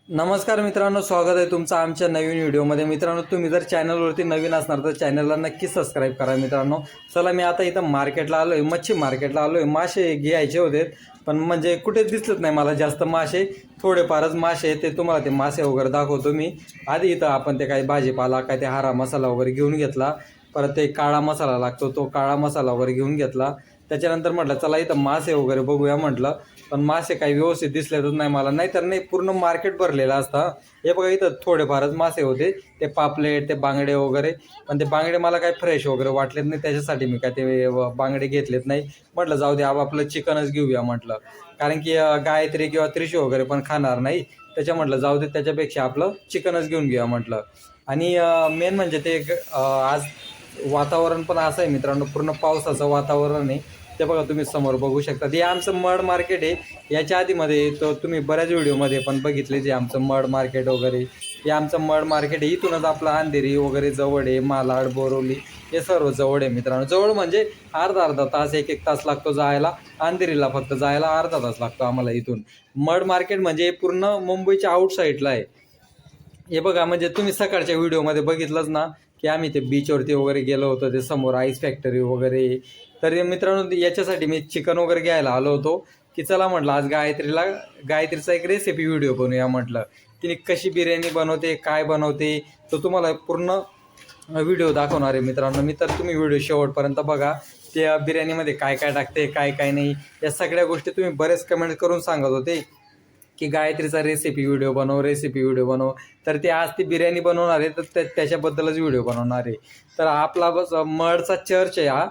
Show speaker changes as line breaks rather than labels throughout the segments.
नमस्कार मित्रांनो, स्वागत आहे तुमचं आमच्या नवीन व्हिडिओमध्ये. मित्रांनो, तुम्ही जर चॅनलवरती नवीन असणार तर चॅनलला नक्की सबस्क्राईब करा. मित्रांनो, चला मी आता इथं मार्केटला आलो आहे, मच्छी मार्केटला आलो आहे. मासे घ्यायचे होते पण म्हणजे कुठेच दिसलेत नाही मला जास्त मासे. थोडेफारच मासे आहेत, ते तुम्हाला ते मासे वगैरे दाखवतो मी. आधी इथं आपण ते काही भाजीपाला, काय ते हरा मसाला वगैरे घेऊन घेतला. परत ते काळा मसाला लागतो, तो काळा मसाला वगैरे घेऊन घेतला. त्याच्यानंतर म्हटलं चला इथं मासे वगैरे बघूया म्हटलं, पण मासे काही व्यवस्थित दिसलेच नाही मला. नाहीतर नाही, पूर्ण मार्केट भरलेलं असतं. हे बघा इथं थोडेफारच मासे होते, ते पापलेट, ते बांगडे वगैरे. पण ते बांगडे मला काही फ्रेश वगैरे वाटलेत नाही, त्याच्यासाठी मी काय ते बांगडे घेतलेत नाही. म्हटलं जाऊ दे, आपलं चिकनच घेऊया म्हटलं. कारण की गायत्री किंवा त्रिशू वगैरे पण खाणार नाही, त्याच्या म्हटलं जाऊ दे, त्याच्यापेक्षा आपलं चिकनच घेऊन घेऊया म्हटलं. आणि मेन म्हणजे ते आज वातावरण पण असं आहे मित्रांनो, पूर्ण पावसाचं वातावरण आहे. ते बघा तुम्ही समोर बघू शकता, हे आमचं मड मार्केट आहे. याच्या आधीमध्ये तो तुम्ही बऱ्याच व्हिडिओमध्ये पण बघितले, जे आमचं मड मार्केट वगैरे. हे आमचं मड मार्केट आहे. इथूनच आपलं अंधेरी वगैरे जवळ आहे, मालाड, बोरवली हे सर्व जवळ आहे मित्रांनो. जवळ म्हणजे अर्धा तास, एक तास लागतो जायला. अंधेरीला फक्त जायला अर्धा तास लागतो आम्हाला इथून. मड मार्केट म्हणजे पूर्ण मुंबईच्या आउटसाईडला आहे. हे बघा, म्हणजे तुम्ही सकाळच्या व्हिडिओमध्ये बघितलंच ना, की आम्ही ते बीचवरती वगैरे गेलो होतो, ते समोर आईस फॅक्टरी वगैरे. तर मित्रांनो, याच्यासाठी मी चिकन वगैरे घ्यायला आलो होतो, की चला म्हटलं आज गायत्रीचा एक रेसिपी व्हिडिओ बनवूया म्हटलं. तिने कशी बिर्याणी बनवते, काय बनवते, तो तुम्हाला पूर्ण व्हिडिओ दाखवणार आहे मित्रांनो मी. तर तुम्ही व्हिडिओ शेवटपर्यंत बघा. त्या बिर्याणीमध्ये काय काय टाकते, काय काय नाही, या सगळ्या गोष्टी तुम्ही बरेच कमेंट करून सांगत होते की गायत्रीचा रेसिपी व्हिडिओ बनव, रेसिपी व्हिडिओ बनव. तर ते आज ती बिर्याणी बनवणार आहे, तर त्याच्याबद्दलच व्हिडिओ बनवणार आहे. तर आपला बस मडचा चर्च आहे हा.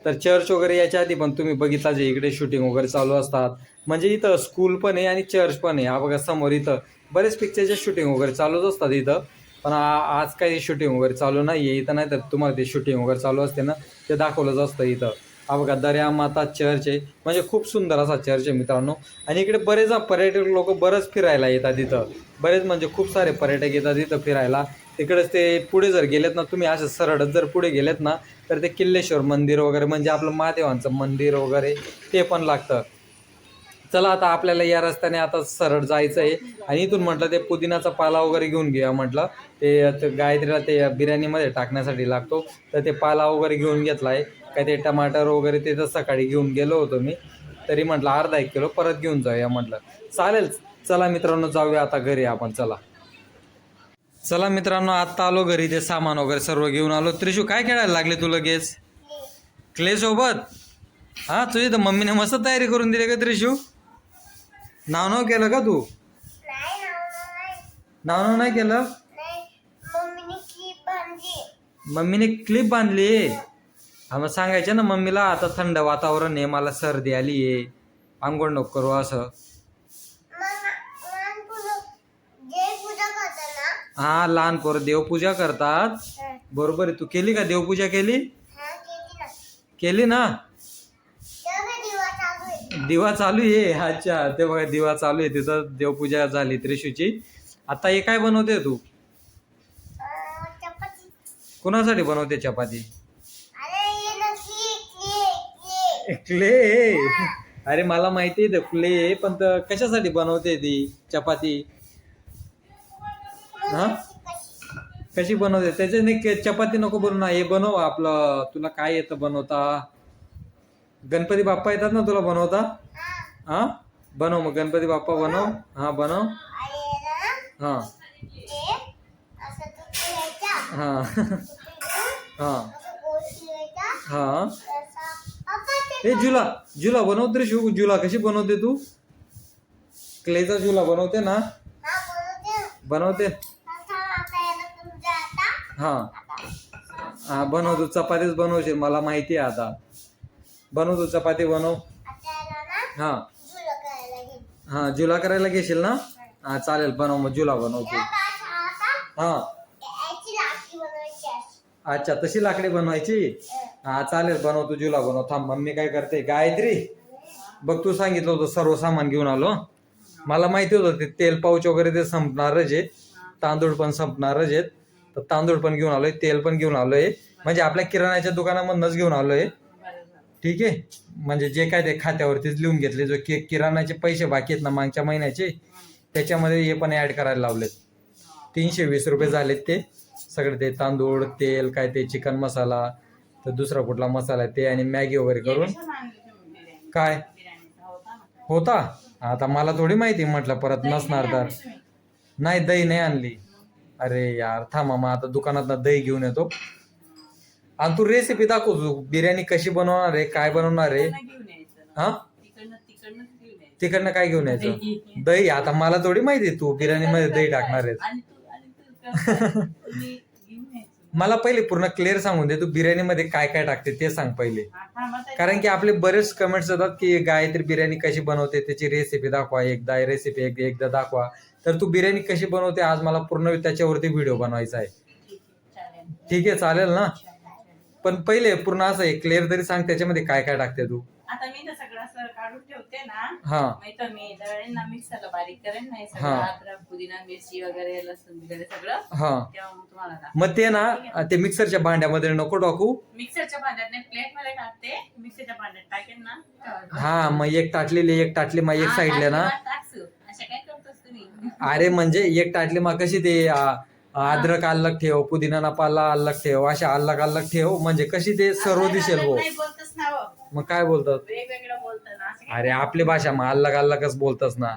तर चर्च वगैरे याच्या आधी पण तुम्ही बघितला, जे इकडे शूटिंग वगैरे चालू असतात. म्हणजे इथं स्कूल पण आहे आणि चर्च पण आहे. हा बघा समोर इथं बरेच पिक्चरचे शूटिंग वगैरे चालूच असतात इथं. पण आज काही शूटिंग वगैरे चालू नाही आहे इथं. नाही तर तुम्हाला ते शूटिंग वगैरे चालू असते ना, ते दाखवलंच असतं इथं. हा बघा दर्या माता चर्च आहे, म्हणजे खूप सुंदर असा चर्च आहे मित्रांनो. आणि इकडे बरेच पर्यटक लोक बरंच फिरायला येतात इथं. बरेच म्हणजे खूप सारे पर्यटक येतात इथं फिरायला. तिकडेच ते पुढे जर गेलेत ना तुम्ही, असं सरळच जर पुढे गेलेत ना, तर ते किल्लेश्वर मंदिर वगैरे, म्हणजे आपलं महादेवांचं मंदिर वगैरे ते पण लागतं. चला आता आपल्याला या रस्त्याने आता सरळ जायचं आहे. आणि इथून म्हटलं ते पुदिनाचा पाला वगैरे घेऊन घेऊया म्हटलं. ते गायत्रीला ते बिर्याणीमध्ये टाकण्यासाठी लागतो, तर ते पाला वगैरे घेऊन घेतला आहे. काय ते टमाटर वगैरे ते तर सकाळी घेऊन गेलो होतो मी, तरी म्हटलं अर्धा 1 किलो परत घेऊन जाऊया म्हटलं. चालेल, चला मित्रांनो जाऊया आता घरी आपण. चला मित्रांनो, आत्ता आलो घरी, ते सामान वगैरे सर्व घेऊन आलो. त्रिशू, काय खेळायला लागले तू लगेच क्ले सोबत? हा, तुझी तर मम्मीने मस्त तयारी करून दिली का त्रिशू? नाव केलं का तू? नाव नाही केलं? मम्मीने क्लिप बांधली. हा, मग सांगायचं ना मम्मीला, आता थंड वातावरण आहे, मला सर्दी आली आहे, आंघोळ नको करू असं. हा, लहान पोरं देवपूजा करतात. बरोबर आहे. तू केली का देवपूजा? केली ना? दिवा चालू आहे. अच्छा, ते बघा दिवा चालू आहे तिथं, देवपूजा झाली त्रिशूची. आता हे काय बनवते तू? कुणासाठी बनवते चपाती? क्ले. अरे मला माहिती आहे क्ले, पण कशासाठी बनवते ती चपाती? हा, कशी बनवते? त्याच्याने चपाती नको बनवू ना, हे बनव आपलं. तुला काय येतं बनवता? गणपती बाप्पा येतात ना तुला बनवता? हा, बनव मग गणपती बाप्पा बनव. हा बनव. हा हा हा हा. हे झुला, झुला बनवते रे शिव. झुला कशी बनवते तू? क्लेचा झुला बनवते ना? बनवते. हा हा, बनव तू. चपातीच बनवशील मला माहिती आहे आता. बनव तू, चपाती बनव. हा हा, झुला करायला घेशील ना? हा चालेल, बनव मग, झुला बनव तू. हा, अच्छा, तशी लाकडी बनवायची. हा चालेल, बनव तू, झुला बनव. थांब, मम्मी काय करते. गायत्री बघ, तू सांगितलं होतं सर्व सामान घेऊन आलो. मला माहिती होतं ते तेल पाऊच वगैरे ते संपणारच आहेत, तांदूळ पण संपणारच आहेत. तर तांदूळ पण घेऊन आलोय, तेल पण घेऊन आलोय, म्हणजे आपल्या किराणाच्या दुकानामधूनच घेऊन आलोय. ठीक आहे, म्हणजे जे काय ते खात्यावरतीच लिहून घेतले, जो किराणाचे पैसे बाकी आहेत ना मागच्या महिन्याचे, त्याच्यामध्ये हे पण ऍड करायला लावलेत. 320 रुपये झालेत ते सगळे. ते तांदूळ, तेल, काय ते चिकन मसाला, तर दुसरा कुठला मसाला आहे ते, आणि मॅगी वगैरे करून. काय होता आता मला थोडी माहिती, म्हटलं परत नसणार तर. नाही, दही नाही आणली. अरे यार थांबा, मग आता दुकानात दही घेऊन येतो. आणि तू रेसिपी दाखव, तू बिर्याणी कशी बनवणार आहे, काय बनवणार आहे. हा, तिकडनं काय घेऊन यायचं? दही. आता मला थोडी माहिती तू बिर्याणी मध्ये दही टाकणार आहे. मला पहिले पूर्ण क्लिअर सांगून दे, तू बिर्याणी मध्ये काय काय टाकते ते सांग पहिले. कारण की आपले बरेच कमेंट्स येतात की गायत्री बिर्याणी कशी बनवते, त्याची रेसिपी दाखवा, एकदा रेसिपी एकदा दाखवा. तर तू बिर्याणी कशी बनवते आज मला पूर्ण त्याच्यावरती व्हिडिओ बनवायचा आहे. ठीक आहे, चालेल ना. पण पहिले पूर्ण असं आहे क्लिअर तरी सांग, त्याच्यामध्ये काय काय टाकते तू.
आता मी तर सगळं असं काढून ठेवते ना.
हा,
तर मी दळेन ना, मिक्सरला बारीक करेन ना, सगळं अद्रक, पुदिना, मिरची वगैरे, लसूण वगैरे सगळं.
हा,
तेव्हा मग तुम्हाला
मग ते ना ते मिक्सरच्या भांड्यामध्ये नको टाकू.
मिक्सरच्या भांड्यात नाही, प्लेट मध्ये टाकते. मिक्सरच्या भांड्यात टाकेन ना.
हा, मग एक टाटली मग एक साईडला ना.
अशा काय करतोस तुम्ही?
अरे म्हणजे एक टाटली मग कशी ते अद्रक अलग ठेव, पुदिना पाला अलग ठेव, अशा अलग ठेव, म्हणजे कशी ते सर्व दिसेल. हो,
बोलतच ना.
मग काय बोलतात?
वेगवेगळं बोलतं ना.
अरे आपली भाषा मग अलगच बोलतस ना.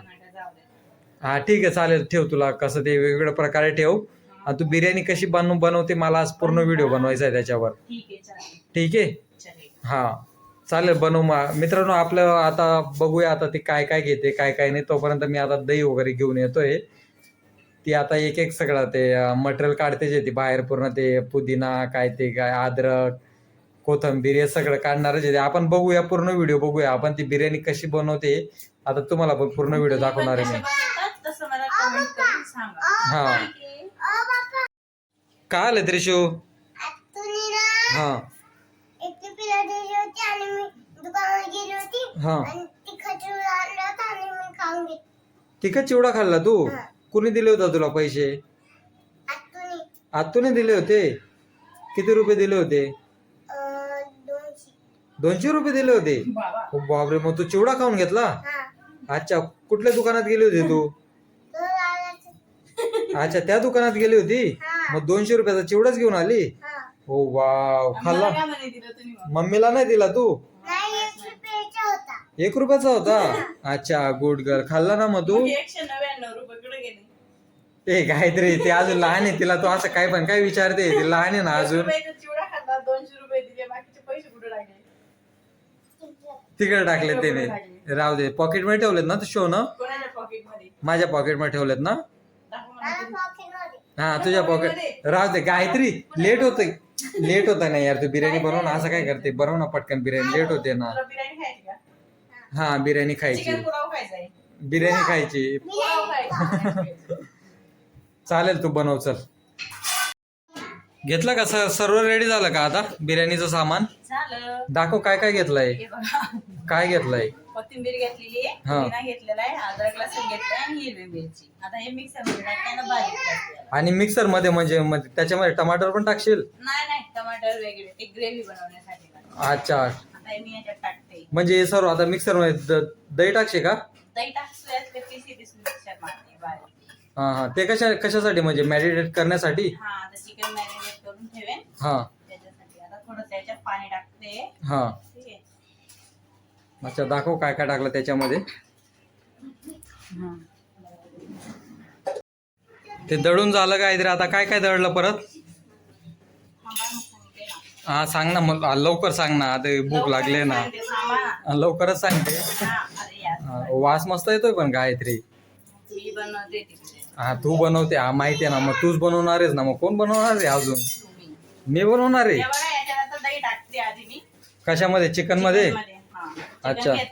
हा ठीक आहे, चालेल, ठेव. तुला कसं ते वेगवेगळ्या प्रकारे ठेव. आणि तू बिर्याणी कशी बनवते मला आज पूर्ण व्हिडिओ बनवायचा आहे त्याच्यावर. ठीक आहे. हा, चालेल, बनवू. मित्रांनो, आपलं आता बघूया आता ते काय काय घेते काय काय नाही. तोपर्यंत मी आता दही वगैरे घेऊन येतोय. ती आता एक सगळं ते मटेरियल काढतेच येते बाहेर, पूर्ण ते पुदिना, काय ते काय अद्रक, कोथंबीर, हे सगळं काढणारच आहे. आपण बघूया, पूर्ण व्हिडिओ बघूया आपण ती बिर्याणी कशी बनवते. आता तुम्हाला पण पूर्ण व्हिडिओ दाखवणार आहे मी. हा, काय आलं त्रिशू? हा, हा, तिखट चिवडा खाल्ला तू? कुणी दिले होता तुला पैसे? आत्तूने दिले होते. किती रुपये दिले होते? 200 रुपये दिले होते. बापरे, मग तू चिवडा खाऊन घेतला? अच्छा, कुठल्या दुकानात गेली होती तू? अच्छा, त्या दुकानात गेली होती. मग 200 रुपयाचा चिवडाच घेऊन आली? हो, वाव. खाल्ला? मम्मीला नाही दिला तू? 1 रुपयाचा होता. अच्छा, गुड गर्ल. खाल्ला ना मग तू?
199 रुपये कडे गेले.
ते गायत्री, ते अजून लहान आहे, तिला तू असं काय पण काय विचारते. ती लहान आहे ना अजून.
चिवडा खाल्ला, 200 रुपये दिले, बाकीचे पैसे कुठे टाकले?
तिकडे टाकले त्याने. राहू दे, पॉकेट मध्ये ठेवलेत ना तू शो ना? माझ्या पॉकेट मध्ये ठेवलेत ना? हा, तुझ्या पॉकेट. राहू दे गायत्री, लेट होत ना यार. तू बिर्याणी बनव ना, असं काय करते? बनव ना पटकन बिर्याणी, लेट होते ना. हा, बिर्याणी खायची. बिर्याणी खायची. चालेल, तू बनव, चल. घेतलं का सर्व रेडी झालं का आता बिर्याणीचं सामान? दाखव काय काय घेतलंय. काय घेतलंय?
कोथिंबीर घेतलेली आहे, पुदिना घेतलेला आहे, अद्रक लसूण घेतलाय आणि हिरवी मिरची. आता हे मिक्सर मध्ये टाकायला बारीक करते.
आणि मिक्सर मध्ये म्हणजे त्याच्यामध्ये टमाटर पण टाकशील?
नाही, टमाटर वेगळे, ते ग्रेव्ही बनवण्यासाठी.
अच्छा,
आता मी याच्यात टाकते.
म्हणजे हे सर्व आता मिक्सर मध्ये दही टाकशे का?
दही टाकते, पीस मिक्सर मारते बारीक.
हा, ते कशासाठी, म्हणजे मॅरिनेट करण्यासाठी?
हा, आता चिकन मॅरिनेट करून ठेवेन.
हा,
त्याच्यासाठी आता थोडं त्याच्यात पाणी टाकते.
हा,
ठीक आहे.
अच्छा, दाखव काय काय टाकलं त्याच्यामध्ये. ते दळून झालं काय तरी. आता काय काय दळलं परत? हा, सांग ना, मग लवकर सांग ना, आता भूक लागले ना. लवकरच सांगते. वास मस्त येतोय पण गायत्री. हा, तू बनवते, हा माहिती आहे ना. मग तूच बनवणार आहेस ना, मग कोण बनवणार आहे अजून? मी बनवणार आहे. कशामध्ये? चिकन मध्ये? अच्छा, हा,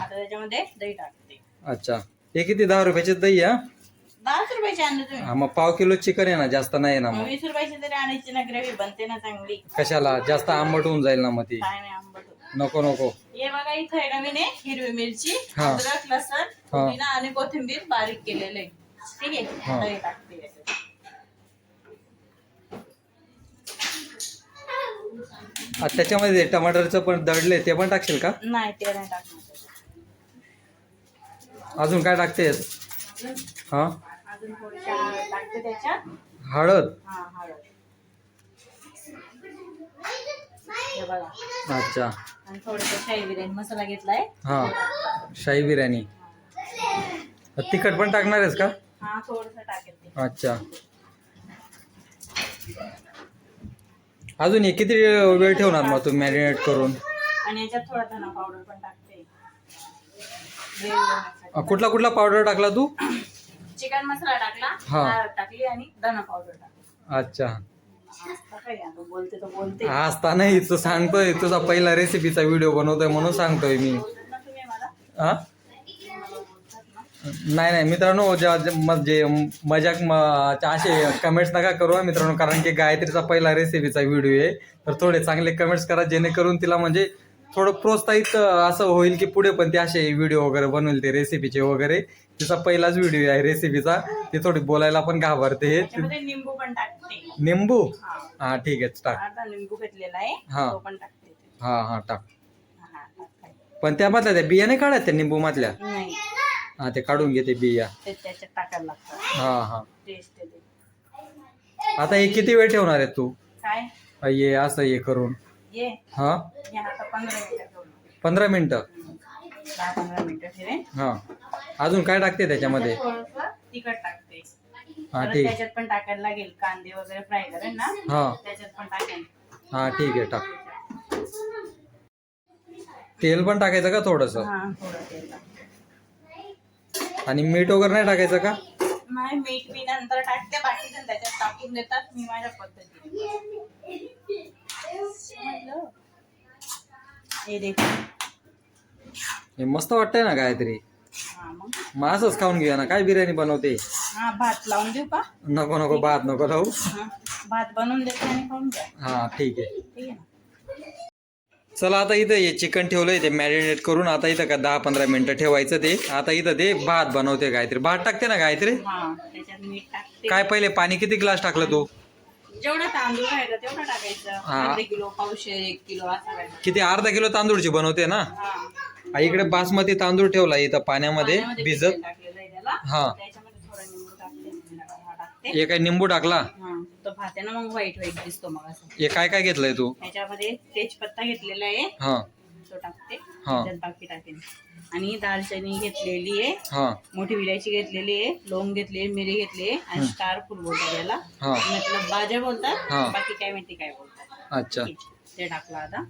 त्याच्यामध्ये दही टाकते.
अच्छा, हे किती? 10 रुपयाचे दही?
10 रुपयाचे आणले तुम्ही?
हा, मग पाव किलो चिकन आहे ना, जास्त नाही ना. मग
20 रुपयाची तरी आणायची ना, ग्रेव्ही बनते ना चांगली.
कशाला? जास्त आंबट होऊन जाईल ना मग ती.
काय नाही आंबट.
नको.
हे बघा, इथं आहे नवीन आहे, हिरवी मिरची, अद्रक, लसण, पुदिना आणि कोथिंबीर बारीक केलेले. ठीक आहे, दही टाकते याच्यात.
त्याच्यामध्ये टमाटरचं पण दळले, ते पण टाकशील का?
नाही, ते नाही टाकणार.
अजून काय टाकतेस?
अजून
हा,
अजून थोडीशी हळद टाकते त्याच्यात.
हळद.
हा हळद हे बघा.
अच्छा.
आणि थोडंसं शाही बिर्याणी मसाला घेतलाय.
हा, शाही बिर्याणी. तिखट पण टाकणार आहेस का?
हा थोडंसं टाकेल ते.
अच्छा. अजून हे किती वेळ ठेवणार मग तू मॅरिनेट करून?
आणि याच्यात थोडा धना पावडर पण टाकते. ग्रेव्ही बनवण्यासाठी.
कुठला कुठला पावडर टाकला तू?
चिकन मसाला टाकला,
हा.
हळद टाकली आणि धना पावडर टाकली.
अच्छा.
आता काय आता बोलते तर बोलते.
असता नाही, तू सांगतोय तुझा पहिला रेसिपीचा व्हिडिओ बनवतोय म्हणून सांगतोय मी.
बोलतात ना तुम्ही मला.
हा,
मला बोलतात ना.
नाही मित्रांनो, म्हणजे मजाक असे कमेंट्स नका करू हा मित्रांनो, कारण की गायत्रीचा पहिला रेसिपीचा व्हिडिओ आहे. तर थोडे चांगले कमेंट्स करा, जेणेकरून तिला म्हणजे थोडं प्रोत्साहित असं होईल की पुढे पण ते असे व्हिडिओ वगैरे बनवेल ते रेसिपीचे वगैरे. तिचा पहिलाच व्हिडिओ आहे रेसिपीचा. ती थोडी बोलायला पण घाबरते.
त्याच्यामध्ये निंबू पण टाकते.
निंबू.
हा.
हा ठीक आहे, टाक.
आता लिंबू घेतलेला आहे.
हा.
तो पण टाकते.
हा टाक.
हा टाकते.
पण त्यामधल्या त्या बिया नाही काढायच्या त्या निंबू मधल्या?
नाही
हा, ते काढून घेते बिया.
ते त्याच्यात टाकायला लागतं.
हा.
टेस्ट येते.
आता हे किती वेळ ठेवणार आहे तू?
काय
ये असं हे करून?
ये
हा,
हे आता 15 मिनिटं ठेवलं.
15 मिनिटं.
10-15 मिनिटं ठेवेन.
हा, अजून काय टाकते त्याच्यामध्ये?
थोडंसं तिखट टाकते.
हा
परत
ठीक.
त्याच्यात पण टाकायला लागेल, कांदे वगैरे फ्राय करेन ना.
हा.
त्याच्यात पण टाकेन.
हा ठीक आहे, टाक. तेल पण टाकायचं का थोडस?
हा थोडं तेल टाकते.
आणि मीठ वगैरे नाही टाकायचं का?
नाही, मीठ मी नंतर टाकते, बाकीचं त्याच्यात टाकून देतात. मी माझ्या पद्धतीने. समजलं? हे देखो.
हे मस्त वाटतंय ना गायत्री.
हा
मग असंच खाऊन घेऊया ना, काय बिर्याणी बनवते?
हा भात लावून देऊ का?
नको भात नको लावू.
हा, भात बनवून देते आणि खाऊन घ्या.
हा ठीक आहे.
ठीक आहे ना.
चला, आता इथं हे चिकन ठेवलंय ते मॅरिनेट करून. आता इथं का 10-15 मिनिटं ठेवायचं ते. आता इथं ते भात बनवते गायत्री. भात टाकते ना गायत्री?
हा, त्याच्यात मीठ टाकते.
काय पहिले पाणी किती ग्लास टाकलं तू?
जेवढा तांदूळ राहिला तेवढं टाकायचं.
हा.
अर्धा किलो, पावशेर, 1 किलो असं राहिलं.
किती? अर्धा किलो तांदूळची बनवते ना?
हा.
इकडे बासमती तांदूळ ठेवला इथं पाण्यामध्ये भिजत.
टाकलेलं आहे त्याला.
हा.
त्याच्यामध्ये थोडा निंबू टाकते. हा टाकते.
हे काय निंबू टाकला?
हा, तो भात आहे ना मग व्हाईट दिसतो मग असं.
हे काय काय घेतलंय तू?
त्याच्यामध्ये तेजपत्ता घेतलेला आहे.
हा.
तो टाकते.
हा.
त्याच्यात बाकी टाकेन. आणि दालचिनी घेतलेली आहे.
हा.
मोठी विलायची घेतलेली आहे. लवंग घेतली, मिरी घेतली आणि स्टार फुल बोलतात याला.
हा.
मतलब बाजा बोलतात.
हा.
बाकी काय माहिती काय बोलतात.
अच्छा.
ते टाकलं आता.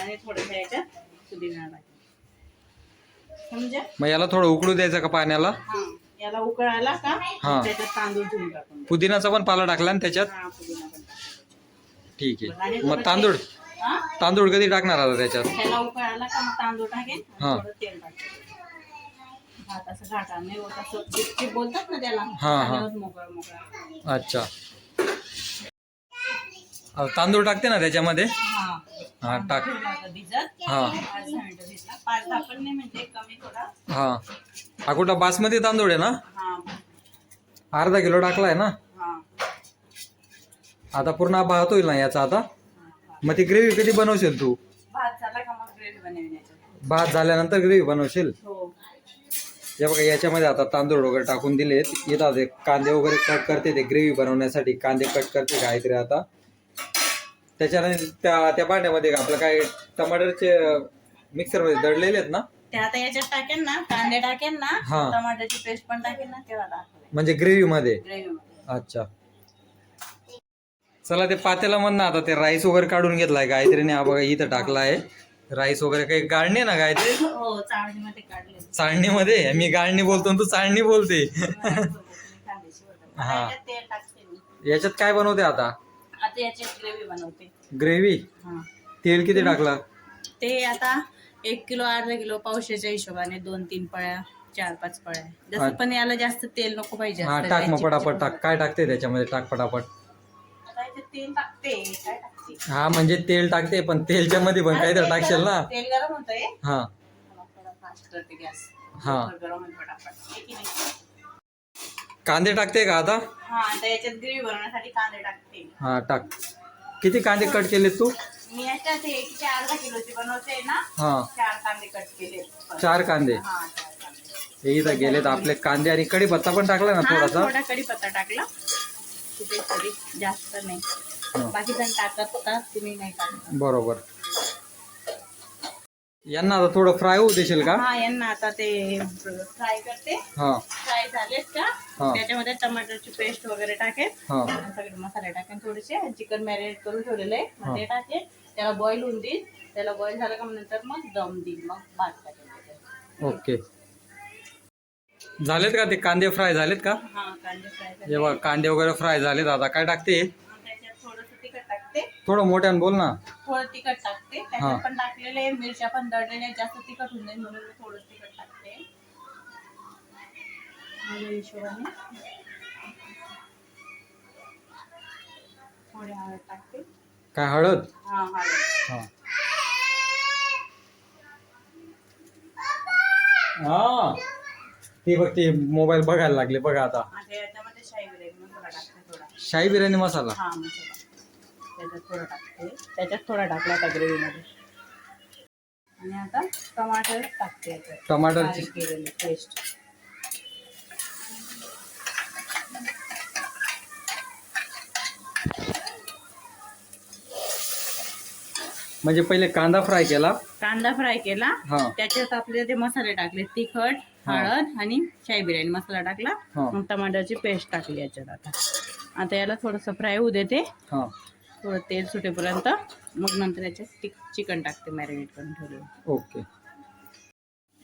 आणि थोडंसं याच्यात पुदिना टाकेन. समजा?
मग याला थोडं उकळू द्यायचं का पाण्याला?
हा, याला उकळ आला का
हा.
त्याच्यात तांदूळ धुवून टाकून द्या.
पुदिनाचा पण पाला टाकला ना त्याच्यात?
हा, पुदिना पण टाकायचा.
ठीक
आणि
आहे.
थोडं
मग तांदूळ
हा?
तांदूळ कधी टाकणार आता त्याच्यात?
त्याला उकळ आला का मग तांदूळ टाकेन आणि
हा.
थोडं तेल टाकेन. भात असं घाटा नाही होत, असं चिपचिप बोलतात ना त्याला.
हा.
खाण्यावर मोकळा.
अच्छा. तांदूळ टाकते ना त्याच्यामध्ये?
हा.
हा टाक.
ठेवला होता भिजत.
हा.
5-10 मिनिटं भिजला. 5-10 पण नाही, म्हणजे कमी थोडा.
हा. हा कुठला बासमती तांदूळ आहे ना?
हा.
अर्धा किलो टाकलाय ना?
हा.
आता पूर्ण भात होईल ना याचा आता? मग ती ग्रेव्ही कधी बनवशील तू?
भात झाला का मग ग्रेव्ही बनवेन याच्यात.
भात झाल्यानंतर ग्रेव्ही बनवशील?
हो.
हे बघा, याच्यामध्ये आता तांदूळ वगैरे टाकून दिलेत. येतात ते कांदे वगैरे कट करते, ते ग्रेव्ही बनवण्यासाठी कांदे कट करते काहीतरी. आता त्याच्यानंतर त्या भांड्यामध्ये आपलं काय टमाटरचे मिक्सरमध्ये दळलेले आहेत ना?
ते आता याच्यात टाकेन ना, कांदे टाकेन ना,
हा.
टमाट्याची पेस्ट पण टाकेन ना, तेव्हा दाखवेन
म्हणजे ग्रेव्ही मध्ये?
ग्रेव्ही मध्ये.
अच्छा. चला, ते पातेला मधनं आता ते राईस वगैरे काढून घेतलाय गायत्रीने. हा बघा, इथं टाकला आहे राईस वगैरे. काही गाळणी ना गायत्री?
हो, चाळणीमध्ये काढले.
चाळणीमध्ये? मी गाळणी बोलतो आणि तू चाळणी बोलते. हा.
तेल टाकते मी.
याच्यात काय बनवते आता?
आता याच्यात ग्रेव्ही बनवते.
ग्रेव्ही?
हा.
तेल किती टाकलं?
ते आता 1 किलो, अर्धा किलो, पावशेच्या हिशोबाने 2-3 पळ्या, 4-5 पळ्या. जसं पण याला जास्त तेल नको पाहिजे.
हा टाक मग पटापट टाक. काय टाकते त्याच्यामध्ये? टाक पटापट.
तेल टाकते. काय टाकते?
हा, म्हणजे तेल टाकते, पण तेलच्या मध्ये पण काहीतरी टाकशील ना?
तेल गरम होतंय.
हा.
थोडा फास्ट करते गॅस.
हा.
गरम होईल पटापट. आहे की नाही?
कांदे टाकते का आता?
हा, आता याच्यात ग्रेव्ही बनवण्यासाठी कांदे टाकते.
हा टाक. किती कांदे कट केले तू?
मी याच्यात अर्धा किलोची बनवते ना.
हा.
4 कांदे कट केले.
4 कांदे?
हा, 4 कांदे.
हे इथं गेलेत आपले कांदे आणि कढीपत्ता पण टाकला ना
हा,
थोडासा.
थोडा कढीपत्ता टाकला कुठेतरी, जास्त नाही.
हो.
बाकी जण टाकतात, तुम्ही नाही टाकत.
बरोबर. यांना आता थोडं फ्राय होऊ देशील का?
हा, यांना आता ते फ्राय करते.
हा
फ्राय झालेत का
हा.
त्याच्यामध्ये टमाटरची पेस्ट वगैरे टाकेल,
हा
सगळे मसाले टाकेल, थोडेसे चिकन मॅरिनेट करून ठेवलेले आहे,
हा.
मग ते टाकेल, त्याला बॉईल होऊन देईल. त्याला बॉईल झालं का मग नंतर मग दम देईल, मग भात टाकेल त्याच्यात.
ओके. झालेत का ते कांदे फ्राय झालेत का?
हा, कांदे फ्राय झाले.
जेव्हा कांदे वगैरे फ्राय झालेत आता काय टाकते?
त्याच्यात थोडंसं तिखट टाकते,
थोडं मोठ्यानं बोल ना.
थोडं तिखट टाकते.
हा.
त्याच्यात पण टाकलेले मिरच्या पण दळलेले आहेत, जास्त तिखट होऊन जाईल म्हणून मी थोडं तिखट टाकते माझ्या हिशोबाने. थोडी हळद टाकते.
काय हळद?
हा, हळद.
हा हा. ते बघ ते मोबाईल बघायला लागले बघा आता.
आता याच्यामध्ये शाही बिर्याणी मसाला टाकते थोडा.
शाही बिर्याणी मसाला.
हा, मसाला त्याच्यात थोडा टाकते. त्याच्यात थोडा टाकला आता ग्रेव्हीमध्ये. आणि आता टमाटर टाकते याच्यात.
टमाटरची
बारीक केलेली पेस्ट.
म्हणजे पहिले कांदा फ्राय केला.
कांदा फ्राय केला,
हा
त्याच्यात आपले ते मसाले टाकले, तिखट, हळद आणि शाही बिर्याणी मसाला टाकला.
हा.
मग टमाटरची पेस्ट टाकली याच्यात. आता याला थोडंसं फ्राय होऊ देते,
हा
थोडं तेल सुटेपर्यंत. मग नंतर याच्यात चिकन टाकते मॅरिनेट करून ठेवलेलं.
ओके.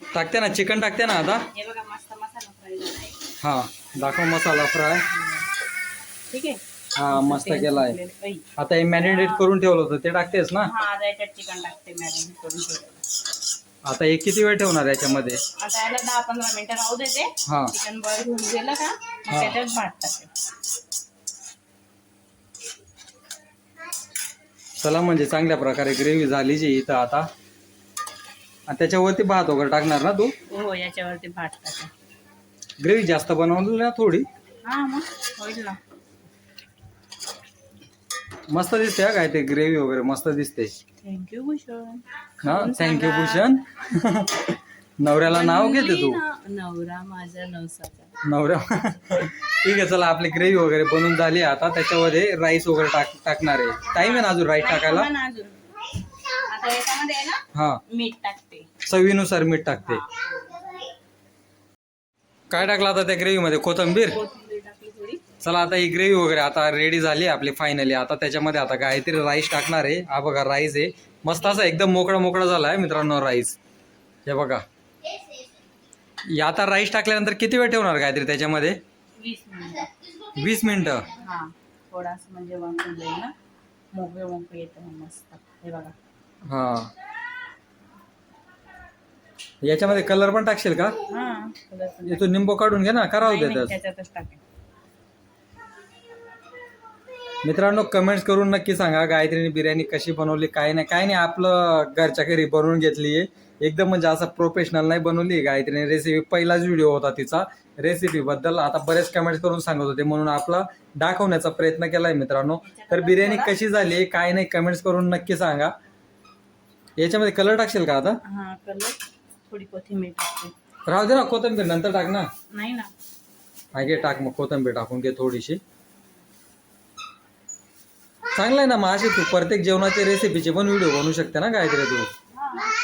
टाकते ना चिकन टाकते ना आता.
हे बघा मस्त मसाला फ्राय झाला आहे.
हा दाखव मसाला फ्राय.
ठीक आहे.
हा मस्त
तेल
केलाय.
सुटलेलं. ऐ.
आता हे मॅरिनेट करून ठेवलं होतं ते टाकतेस ना.
हा, आता याच्यात चिकन टाकते मॅरिनेट करून ठेवलेलं.
आता हे किती वेळ ठेवणार याच्यामध्ये?
आता याला 10-15 मिनिटं राहू देते.
हा
चिकन बॉईल होऊन गेलं का मग
हा.
त्याच्यात भात टाकेल.
चला म्हणजे चांगल्या प्रकारे ग्रेव्ही झाली जी इथं आता. आणि त्याच्यावरती भात वगैरे टाकणार ना तू?
हो, याच्यावरती भात टाकेल.
ग्रेव्ही जास्त बनवली ना थोडी.
हा, मग होईल ना.
मस्त दिसते हा काय ते ग्रेव्ही वगैरे मस्त दिसते.
थँक्यू भूषण.
हा
खाऊन
थँक्यू
सांगा.
भूषण. नवऱ्याला नाव घेते तू.
नवरा माझा नवसाचा.
नवऱ्या. ठीक आहे चला आपली ग्रेव्ही वगैरे बनवून झाली. आता त्याच्यामध्ये राईस वगैरे टाकणार आहे. टाइम आहे ना अजून राईस टाकायला?
नाही, थांबा ना अजून. आता याच्यामध्ये आहे ना
हा
मीठ टाकते.
चवीनुसार मीठ टाकते. काय टाकलं आता त्या ग्रेव्ही मध्ये? कोथिंबीर.
कोथिंबीर टाकली थोडी.
चला आता ही ग्रेव्ही वगैरे आता रेडी झाली आपली फायनली. आता त्याच्यामध्ये आता गायत्री राईस टाकणार आहे. हा बघा राईस आहे मस्त असा एकदम मोकळा मोकळा झाला आहे मित्रांनो राईस. हे बघा. आता राईस टाकल्यानंतर किती वेळ ठेवणार गायत्री त्याच्यामध्ये?
20 मिनिटं.
20 मिनिटं.
हा, थोडासा म्हणजे वाफून जाईल ना, मोकळे मोकळे येतं मग मस्त. हे बघा.
हा याच्यामध्ये कलर पण टाकशील का?
हा, कलर पण
तू निंबू काढून घे ना. करावं
नाही,
देतात
त्याच्यातच टाकेल.
मित्रांनो. कमेंट्स करून नक्की सांगा गायत्रीने बिर्याणी कशी बनवली. काय नाही आपलं घरच्या घरी बनवून घेतली आहे. एकदम म्हणजे असं प्रोफेशनल नाही बनवली गायत्रीने रेसिपी. पहिलाच व्हिडिओ होता तिचा रेसिपी बद्दल. आता बरेच कमेंट्स करून सांगत होते म्हणून आपला दाखवण्याचा प्रयत्न केलाय मित्रांनो. तर बिर्याणी कशी झाली काय नाही कमेंट्स करून नक्की सांगा. याच्यामध्ये कलर टाकशील का आता?
हा, कलर थोडी कोथिंबीर टाकते.
राहू दे ना कोथिंबीर नंतर टाक ना.
नाही ना.
हा घे टाक मग कोथिंबीर टाकून घे थोडीशी. चांगलं आहे ना मग अशी तू प्रत्येक जेवणाच्या रेसिपीचे पण व्हिडिओ बनवू शकते ना गायत्री तू.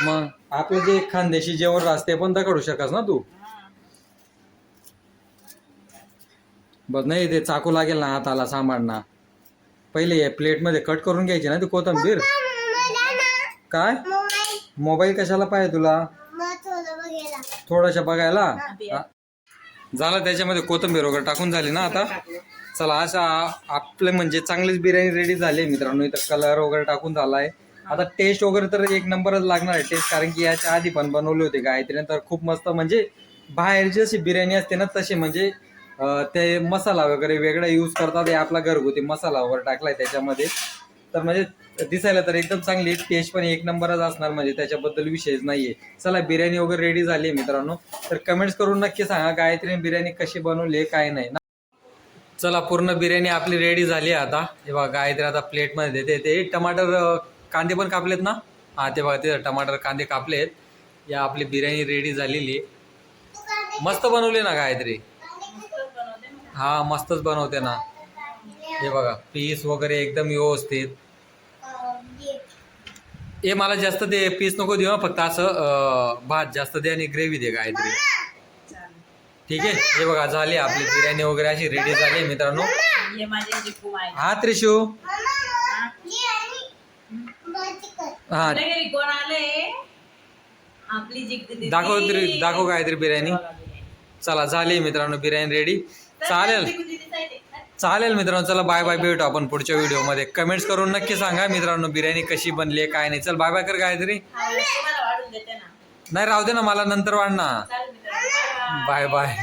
मग आपलं जे खानदेशी जेवण असते पण दाखवू शकस ना तू. बघ नाही ते चाकू लागेल ना हाताला सांभाळणं. पहिले प्लेटमध्ये कट करून घ्यायची ना ती कोथिंबीर. काय मोबाईल कशाला पाहिजे तुला? थोडंसं बघायला. झालं त्याच्यामध्ये कोथिंबीर वगैरे टाकून झाली ना आता. चला अशा आपले म्हणजे चांगलीच बिर्याणी रेडी झाली मित्रांनो. इथं कलर वगैरे टाकून झालाय. आता टेस्ट वगैरे तर एक नंबरच लागणार आहे टेस्ट. कारण की याच्या आधी पण बनवली होती गायत्रीने तर खूप मस्त म्हणजे बाहेरची जशी बिर्याणी असते ना तशी म्हणजे ते मसाला वगैरे वेगळा यूज करतात. हे आपला घरगुती मसाला वगैरे टाकलाय त्याच्यामध्ये. तर म्हणजे दिसायला तर एकदम चांगली टेस्ट पण एक नंबरच असणार म्हणजे त्याच्याबद्दल विषयच नाहीये. चला बिर्याणी वगैरे रेडी झाली मित्रांनो. तर कमेंट्स करून नक्की सांगा गायत्रीने बिर्याणी कशी बनवली काय नाही. चला पूर्ण बिर्याणी आपली रेडी झाली आता. हे बघा गायत्री आता प्लेटमध्ये देते. ते टमाटर कांदे पण कापलेत ना. हा ते बघा ते टमाटर कांदे कापलेत. या आपली बिर्याणी रेडी झालेली आहे. मस्त बनवली ना गायत्री.
मस्तच बनवते ना.
हा मस्तच बनवते ना. हे बघा पीस वगैरे एकदम व्यवस्थित. हे मला जास्त ते पीस नको देऊ हं, फक्त असं भात जास्त दे आणि ग्रेव्ही दे गायत्री.
चालेल.
ठीक आहे. हे बघा झाली आपली बिर्याणी वगैरे अशी रेडी झाली मित्रांनो.
हे माझे जिकू आहे.
हा त्रिशू. हा
आपल्या घरी कोण आलंय? आपली जिकू दीदी.
दाखव गायत्री बिर्याणी. चला झाली मित्रांनो बिर्याणी रेडी. चालेल
जिकू दीदीचा आहे ते.
चालेल मित्रांनो. चला बाय बाय. भेटू आपण पुढच्या व्हिडिओमध्ये. कमेंट्स करून नक्की सांगा मित्रांनो बिर्याणी कशी बनली आहे काय नाही. चल बाय बाय कर गायत्री.
हा, तुम्हाला वाढून देते ना.
नाही राहू दे ना मला नंतर वाढ ना.
चालेल मित्रांनो.
Bye bye.